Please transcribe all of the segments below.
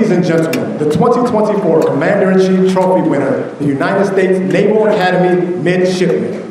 Ladies and gentlemen, the 2024 Commander-in-Chief Trophy winner, the United States Naval Academy Midshipmen.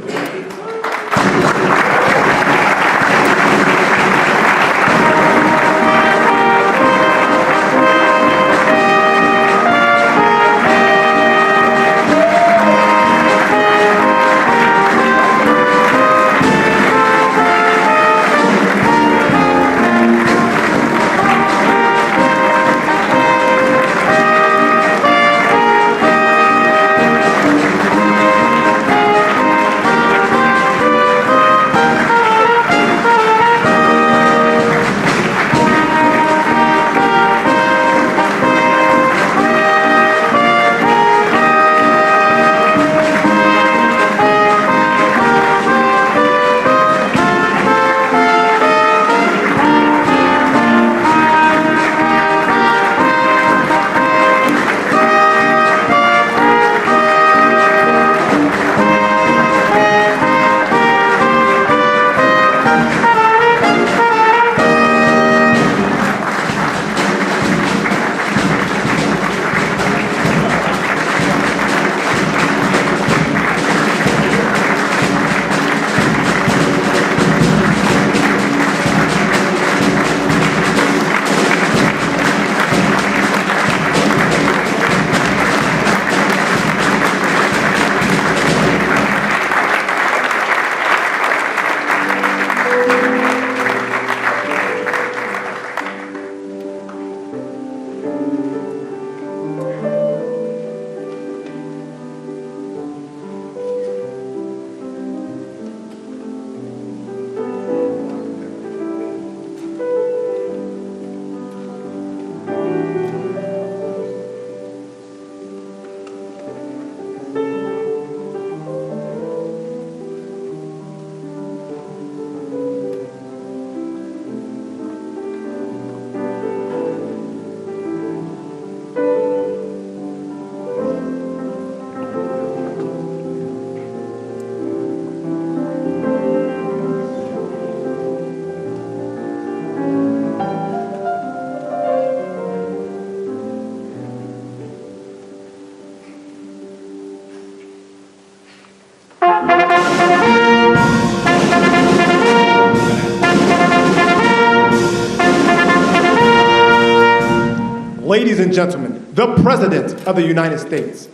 Ladies and gentlemen, the President of the United States.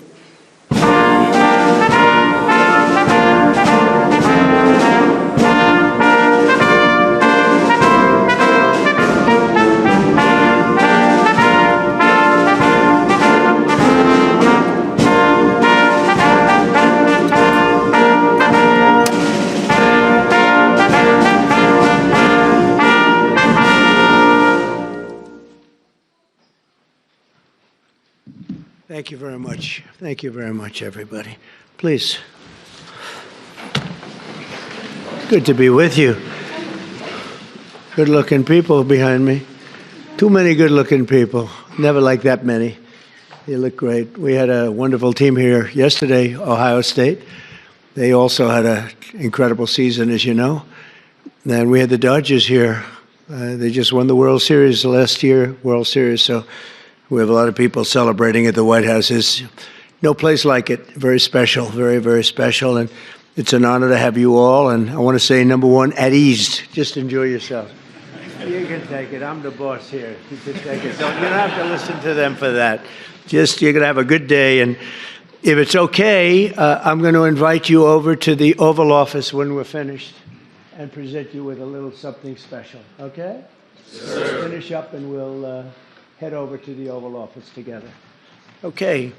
Thank you very much. Thank you very much, everybody. Please. Good to be with you. Good-looking people behind me. Too many good-looking people. Never like that many. You look great. We had a wonderful team here yesterday, Ohio State. They also had an incredible season, as you know. And we had the Dodgers here. They just won the World Series last year, World Series, so we have a lot of people celebrating at the White House. There's no place like it. Very special, very, very special. And it's an honor to have you all. And I want to say, number one, at ease. Just enjoy yourself. You can take it. I'm the boss here. You can take it. You don't have to listen to them for that. Just, you're going to have a good day. And if it's okay, I'm going to invite you over to the Oval Office when we're finished and present you with a little something special. Okay? Sure. Let's finish up and we'll head over to the Oval Office together. Okay.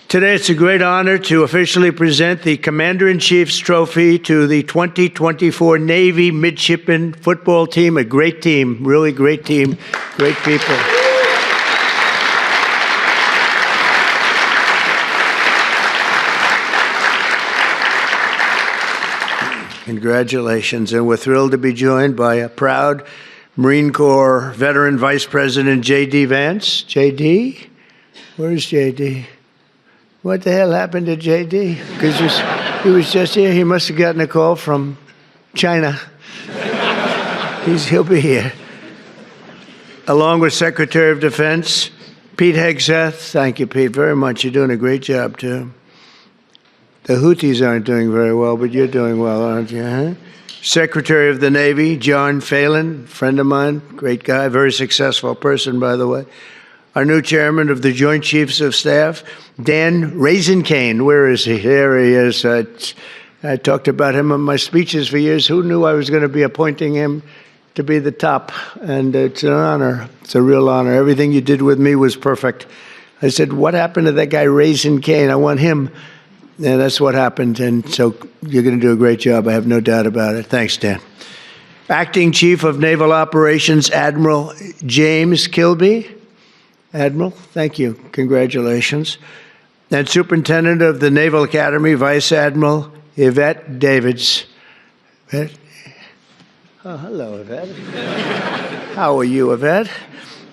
Today it's a great honor to officially present the Commander-in-Chief's Trophy to the 2024 Navy Midshipmen football team. A great team, really great team, great people. Congratulations, and we're thrilled to be joined by a proud Marine Corps veteran Vice President J.D. Vance. J.D.? Where's J.D.? What the hell happened to J.D.? Because he was just here. He must have gotten a call from China. He'll be here. Along with Secretary of Defense Pete Hegseth, thank you, Pete, very much. You're doing a great job, too. The Houthis aren't doing very well, but you're doing well, aren't you? Huh? Secretary of the Navy, John Phelan, friend of mine, great guy, very successful person, by the way. Our new chairman of the Joint Chiefs of Staff, Dan Raisin-Cane. Where is he? There he is. I talked about him in my speeches for years. Who knew I was going to be appointing him to be the top? And it's an honor. It's a real honor. Everything you did with me was perfect. I said, what happened to that guy Raisin-Cane? I want him. And that's what happened. And so you're going to do a great job. I have no doubt about it. Thanks, Dan. Acting Chief of Naval Operations, Admiral James Kilby. Admiral, thank you. Congratulations. And Superintendent of the Naval Academy, Vice Admiral Yvette Davids. Yvette? Oh, hello, Yvette. How are you, Yvette?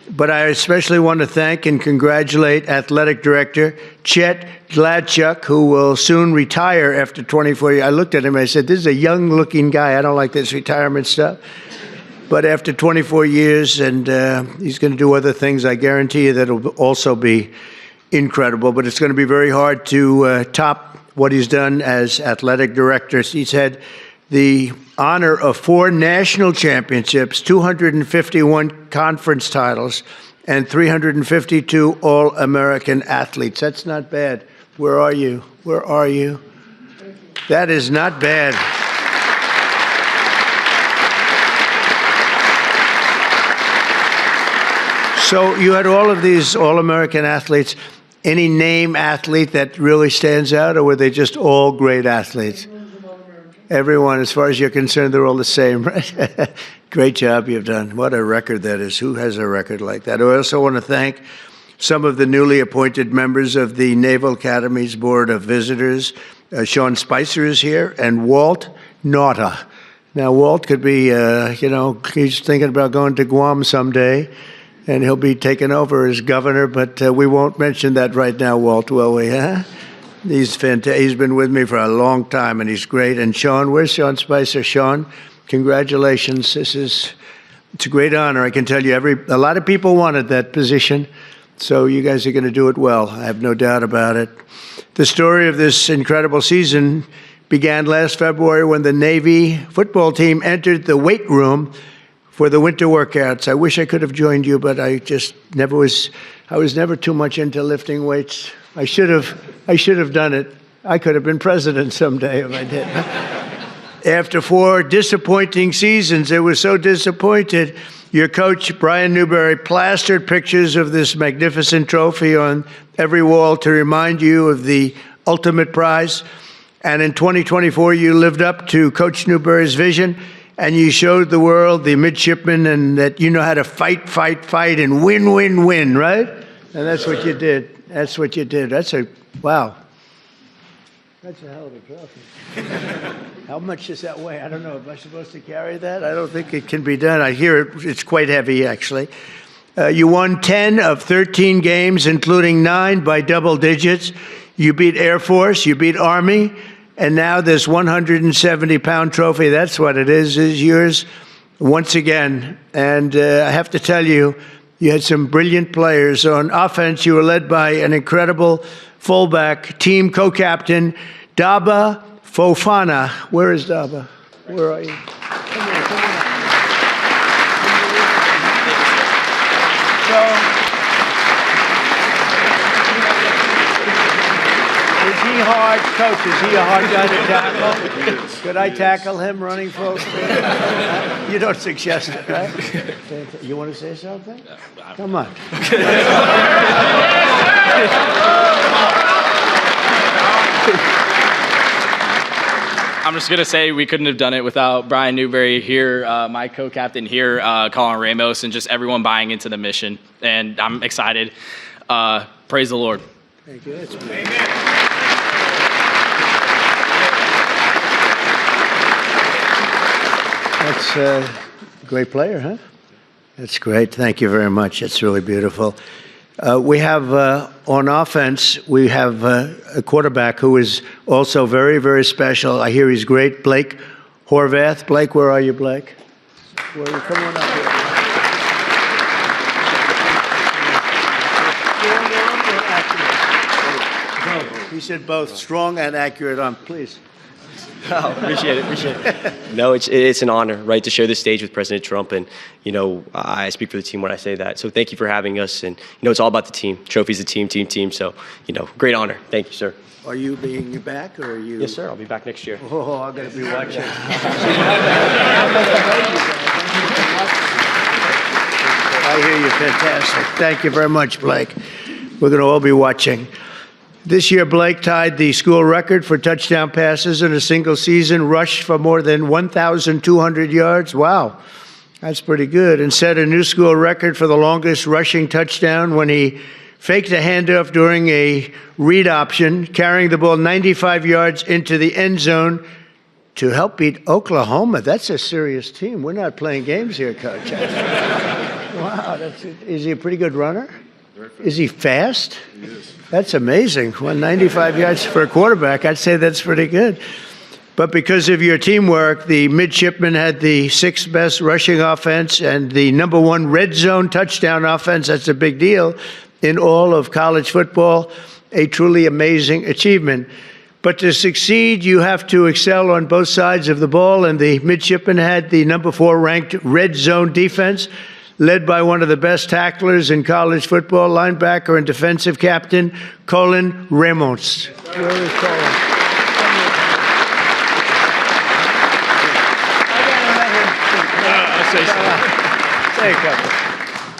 But I especially want to thank and congratulate Athletic Director Chet Gladchuk, who will soon retire after 24 years. I looked at him and I said, this is a young-looking guy. I don't like this retirement stuff. But after 24 years, and he's going to do other things, I guarantee you that it'll also be incredible. But it's going to be very hard to top what he's done as athletic director. He's had the honor of 4 national championships, 251 conference titles, and 352 All-American athletes. That's not bad. Where are you? Where are you? That is not bad. So you had all of these All-American athletes. Any name athlete that really stands out, or were they just all great athletes? Everyone, as far as you're concerned, they're all the same, right? Great job you've done. What a record that is. Who has a record like that? I also want to thank some of the newly appointed members of the Naval Academy's Board of Visitors. Sean Spicer is here, and Walt Nauta. Now, Walt could be, he's thinking about going to Guam someday, and he'll be taken over as governor, but we won't mention that right now, Walt, will we, huh? He's fantastic. He's been with me for a long time, and he's great. And Sean, where's Sean Spicer? Sean, congratulations. It's a great honor. I can tell you, a lot of people wanted that position, so you guys are going to do it well. I have no doubt about it. The story of this incredible season began last February when the Navy football team entered the weight room for the winter workouts. I wish I could have joined you, but I was never too much into lifting weights. I should have done it. I could have been president someday if I did. After 4 disappointing seasons, it was so disappointed, your coach, Brian Newberry, plastered pictures of this magnificent trophy on every wall to remind you of the ultimate prize. And in 2024, you lived up to Coach Newberry's vision, and you showed the world, the midshipmen, and that you know how to fight, and win, right? And that's what you did. That's what you did. Wow. That's a hell of a trophy. How much does that weigh? I don't know. Am I supposed to carry that? I don't think it can be done. I hear it's quite heavy, actually. You won 10 of 13 games, including 9 by double digits. You beat Air Force, you beat Army, and now this 170-pound trophy, that's what it is yours once again. And I have to tell you, you had some brilliant players. On offense, you were led by an incredible fullback, team co-captain, Daba Fofana. Where is Daba? Where are you? Come on. Is he hard, Coach? Is he a hard guy to tackle? Could I tackle him running full speed? You don't suggest it, right? You want to say something? Come on. I'm just going to say we couldn't have done it without Brian Newberry here, my co-captain here, Colin Ramos, and just everyone buying into the mission. And I'm excited. Praise the Lord. Thank you. That's a great player, huh? That's great. Thank you very much. It's really beautiful. We have, on offense, we have a quarterback who is also very, very special. I hear he's great. Blake Horvath. Blake, where are you, Blake? Where are you? Come on up here. He said both, strong and accurate arm. Please. Oh, appreciate it. No, it's an honor, right, to share this stage with President Trump, and I speak for the team when I say that. So thank you for having us, and it's all about the team. Trophy's a team. So great honor. Thank you, sir. Are you being back, or are you? Yes, sir. I'll be back next year. Oh, I'm going to be watching. I hear you. Fantastic. Thank you very much, Blake. We're going to all be watching. This year, Blake tied the school record for touchdown passes in a single season, rushed for more than 1,200 yards. Wow, that's pretty good. And set a new school record for the longest rushing touchdown when he faked a handoff during a read option, carrying the ball 95 yards into the end zone to help beat Oklahoma. That's a serious team. We're not playing games here, Coach. Wow, is he a pretty good runner? Is he fast? He is. That's amazing. 195 yards for a quarterback. I'd say that's pretty good. But because of your teamwork, the Midshipmen had the sixth best rushing offense and the number one red zone touchdown offense. That's a big deal in all of college football. A truly amazing achievement. But to succeed, you have to excel on both sides of the ball. And the Midshipmen had the number 4 ranked red zone defense, led by one of the best tacklers in college football, linebacker and defensive captain, Colin Ramos. Where is Colin? I'll say something. Say a couple.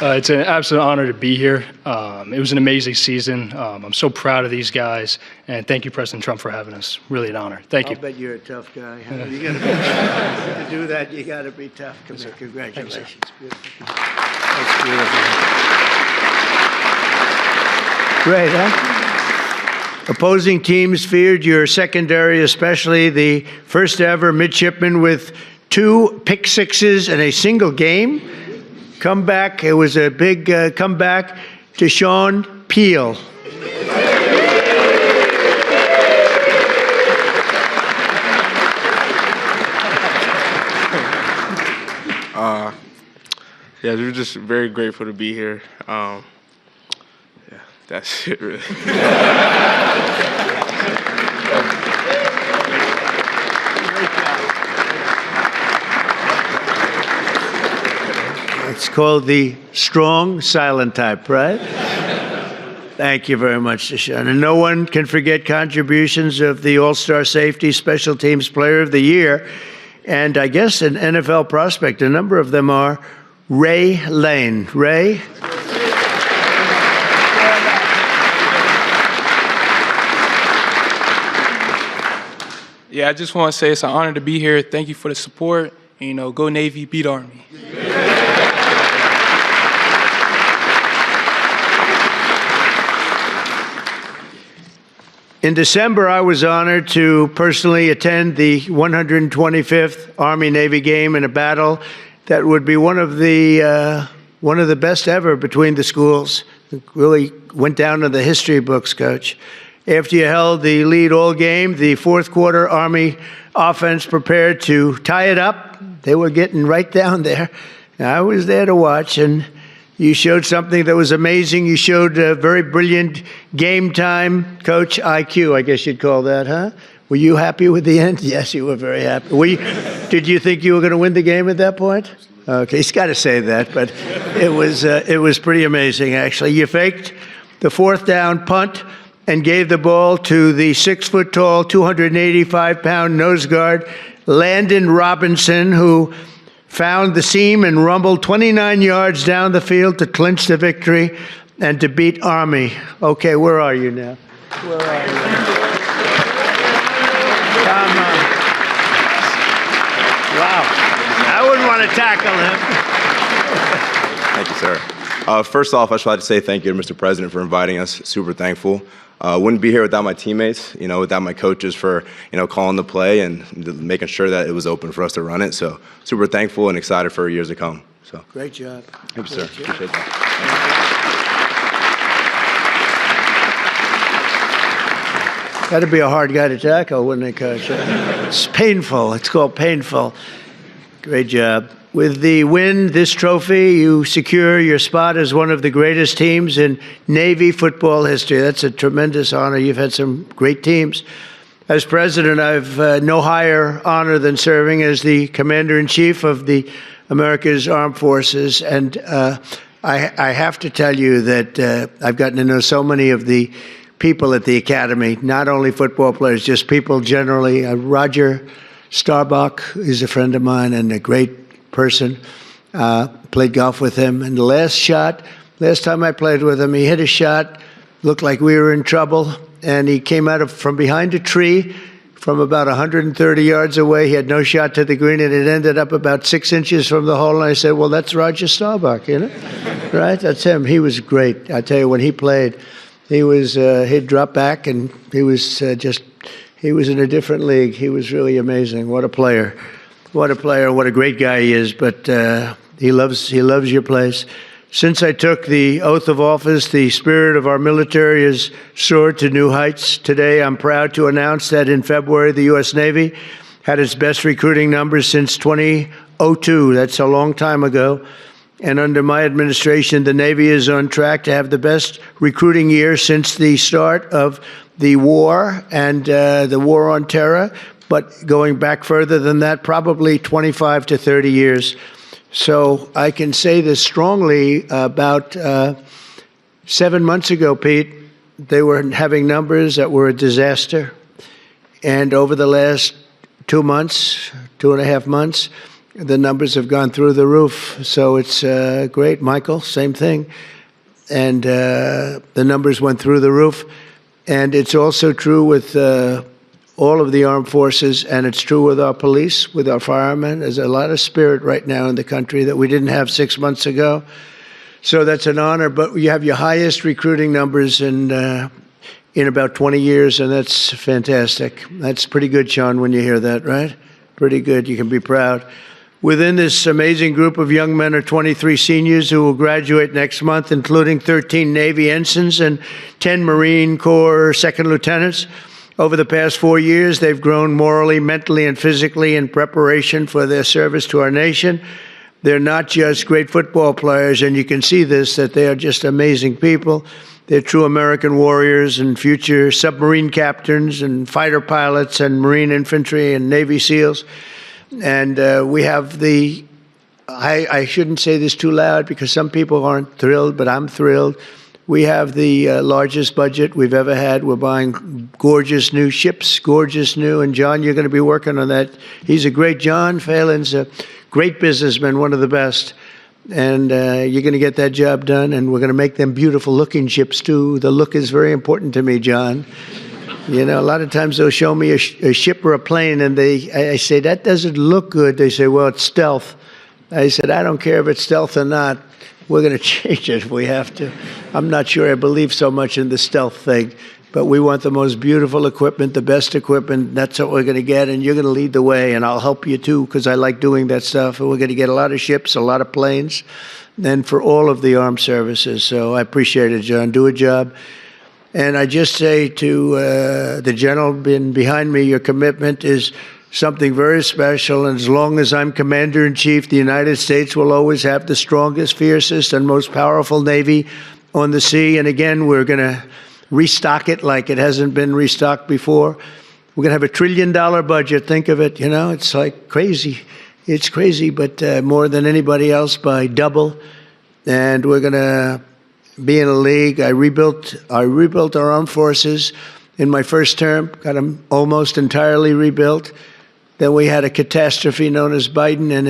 It's an absolute honor to be here. It was an amazing season. I'm so proud of these guys, and thank you, President Trump, for having us. Really an honor. Thank you. I'll bet you're a tough guy. Huh? You got to be to do that. You got to be tough. Congratulations. Beautiful. That's beautiful. Great, huh? Opposing teams feared your secondary, especially the first ever midshipman with 2 pick sixes in a single game. Comeback. It was a big comeback to Sean Peel. Yeah, we're just very grateful to be here. Yeah, that's it, really. It's called the strong silent type, right? Thank you very much, Deshaun. And no one can forget contributions of the All-Star Safety Special Teams Player of the Year, and I guess an NFL prospect. A number of them are Ray Lane. Ray? Yeah, I just want to say it's an honor to be here. Thank you for the support. And, go Navy, beat Army. In December, I was honored to personally attend the 125th Army-Navy game in a battle that would be one of the best ever between the schools. It really went down in the history books, Coach. After you held the lead all game, the fourth quarter Army offense prepared to tie it up. They were getting right down there. I was there to watch, and you showed something that was amazing. You showed a very brilliant game time coach IQ, I guess you'd call that, huh? Were you happy with the end? Yes, you were very happy. Did you think you were going to win the game at that point? Okay, he's got to say that, but it was pretty amazing, actually. You faked the fourth down punt and gave the ball to the 6-foot-tall, 285-pound nose guard, Landon Robinson, who found the seam and rumbled 29 yards down the field to clinch the victory and to beat Army. Okay, where are you now? Where are you? Come on. Wow. I wouldn't want to tackle him. Thank you, sir. First off, I just like to say thank you to Mr. President for inviting us. Super thankful. Wouldn't be here without my teammates, without my coaches for, calling the play and making sure that it was open for us to run it. So super thankful and excited for years to come. So great job. Thank you, sir. Appreciate that. That'd be a hard guy to tackle, wouldn't it, Coach? It's painful. It's called painful. Great job. With the win, this trophy, you secure your spot as one of the greatest teams in Navy football history. That's a tremendous honor. You've had some great teams. As president, I've no higher honor than serving as the commander-in-chief of the America's Armed Forces. And I have to tell you that I've gotten to know so many of the people at the Academy, not only football players, just people generally. Roger Staubach is a friend of mine and a great person. Played golf with him. And the last time I played with him, he hit a shot, looked like we were in trouble, and he came out from behind a tree from about 130 yards away. He had no shot to the green, and it ended up about 6 inches from the hole. And I said, well, that's Roger Staubach, right? That's him. He was great. I tell you, when he played, he'd drop back, and he was in a different league. He was really amazing. What a player. What a player. What a great guy he is. But he loves your place. Since I took the oath of office, the spirit of our military has soared to new heights. Today, I'm proud to announce that in February, the U.S. Navy had its best recruiting numbers since 2002. That's a long time ago. And under my administration, the Navy is on track to have the best recruiting year since the start of the war and the war on terror. But going back further than that, probably 25 to 30 years. So I can say this strongly. About 7 months ago, Pete, they were having numbers that were a disaster. And over the last 2 months, 2.5 months, the numbers have gone through the roof. So it's great. Michael, same thing. And the numbers went through the roof. And it's also true with all of the armed forces, and it's true with our police, with our firemen. There's a lot of spirit right now in the country that we didn't have 6 months ago. So that's an honor. But you have your highest recruiting numbers in about 20 years, and that's fantastic. That's pretty good, Sean, when you hear that, right? Pretty good. You can be proud. Within this amazing group of young men are 23 seniors who will graduate next month, including 13 Navy ensigns and 10 Marine Corps second lieutenants. Over the past 4 years, they've grown morally, mentally, and physically in preparation for their service to our nation. They're not just great football players, and you can see this, that they are just amazing people. They're true American warriors and future submarine captains and fighter pilots and Marine infantry and Navy SEALs. And we have I shouldn't say this too loud because some people aren't thrilled, but I'm thrilled. We have the largest budget we've ever had. We're buying gorgeous new ships, gorgeous new. And John, you're going to be working on that. He's a great, John Phelan's a great businessman, one of the best. And you're going to get that job done. And we're going to make them beautiful looking ships too. The look is very important to me, John. You know, a lot of times they'll show me a ship or a plane and I say, that doesn't look good. They say, well, it's stealth. I said, I don't care if it's stealth or not. We're going to change it if we have to. I'm not sure I believe so much in the stealth thing, but we want the most beautiful equipment, the best equipment. That's what we're going to get, and you're going to lead the way, and I'll help you too because I like doing that stuff. And we're going to get a lot of ships, a lot of planes, and for all of the armed services. So I appreciate it, John. Do a job. And I just say to the gentleman behind me, your commitment is something very special, and as long as I'm Commander-in-Chief, the United States will always have the strongest, fiercest, and most powerful Navy on the sea. And again, we're going to restock it like it hasn't been restocked before. We're going to have $1 trillion budget. Think of it, it's like crazy. It's crazy, but more than anybody else by double. And we're going to be in a league. I rebuilt our armed forces in my first term, got them almost entirely rebuilt. Then we had a catastrophe known as Biden, and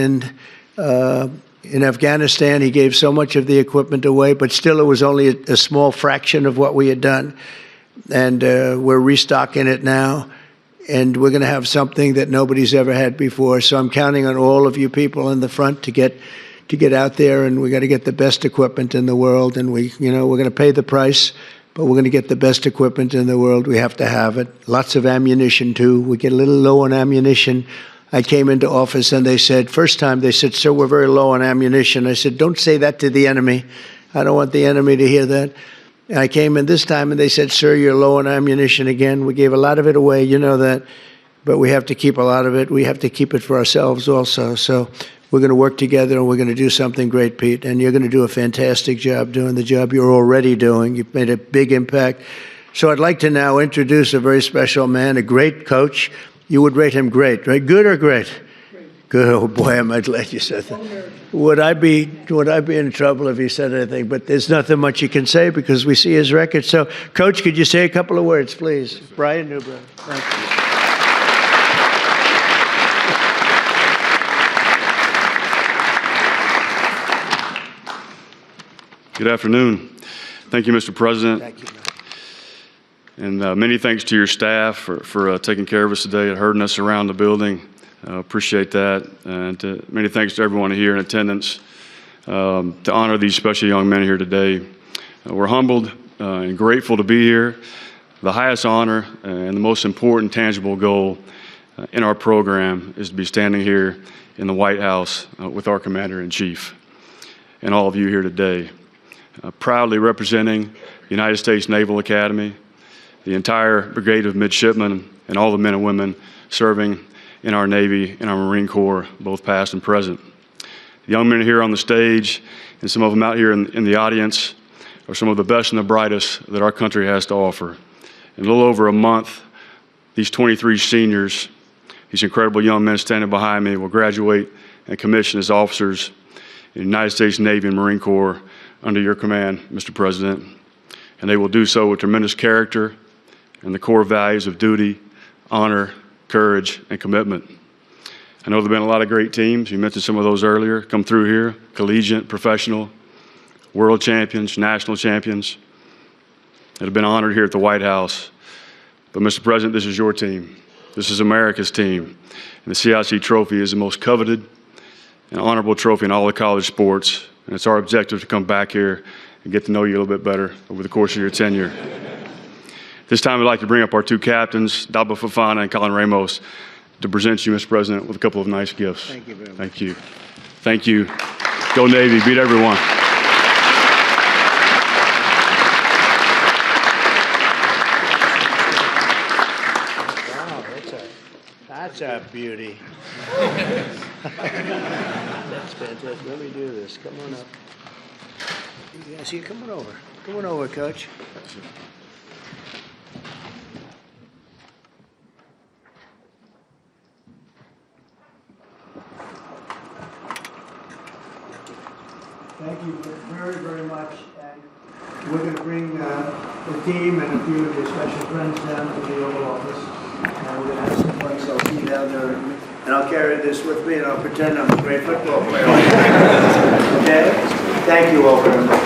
in Afghanistan, he gave so much of the equipment away, but still it was only a small fraction of what we had done. And we're restocking it now, and we're going to have something that nobody's ever had before. So I'm counting on all of you people in the front to get out there, and we got to get the best equipment in the world. And we're going to pay the price, but we're going to get the best equipment in the world. We have to have it. Lots of ammunition, too. We get a little low on ammunition. I came into office and first time they said, sir, we're very low on ammunition. I said, don't say that to the enemy. I don't want the enemy to hear that. And I came in this time and they said, sir, you're low on ammunition again. We gave a lot of it away, you know that. but we have to keep a lot of it. We have to keep it for ourselves also. So we're going to work together, and we're going to do something great, Pete. And you're going to do a fantastic job doing the job you're already doing. You've made a big impact. So I'd like to now introduce a very special man, a great coach. You would rate him great, right? Good or great? Good. Oh boy, am I glad you said that. Would I be in trouble if he said anything? But there's nothing much you can say because we see his record. So, Coach, could you say a couple of words, please? Brian Newbrow. Thank you. Good afternoon. Thank you, Mr. President. Thank you. And many thanks to your staff for taking care of us today and herding us around the building. Appreciate that. And many thanks to everyone here in attendance to honor these special young men here today. We're humbled and grateful to be here. The highest honor and the most important tangible goal in our program is to be standing here in the White House with our Commander-in-Chief and all of you here today. Proudly representing the United States Naval Academy, the entire brigade of midshipmen, and all the men and women serving in our Navy and our Marine Corps, both past and present. The young men here on the stage and some of them out here in the audience are some of the best and the brightest that our country has to offer. In a little over a month, these 23 seniors, these incredible young men standing behind me, will graduate and commission as officers in the United States Navy and Marine Corps under your command, Mr. President. And they will do so with tremendous character and the core values of duty, honor, courage, and commitment. I know there have been a lot of great teams. You mentioned some of those earlier, come through here, collegiate, professional, world champions, national champions that have been honored here at the White House. But Mr. President, this is your team. This is America's team. And the CIC trophy is the most coveted and honorable trophy in all the college sports. And it's our objective to come back here and get to know you a little bit better over the course of your tenure. This time I'd like to bring up our two captains, Daba Fofana and Colin Ramos, to present you, Mr. President, with a couple of nice gifts. Thank you very much. Thank you. Thank you. Go Navy, beat everyone. Wow, that's a beauty. That's fantastic. Let me do this. Come on up. Yeah, see, come on over. Come on over, Coach. Thank you very, very much. And we're going to bring the team and a few of your special friends down to the Oval Office. And we're going to have some fun, so I'll see you down there. And I'll carry this with me and I'll pretend I'm a great football player. Okay? Thank you all very much.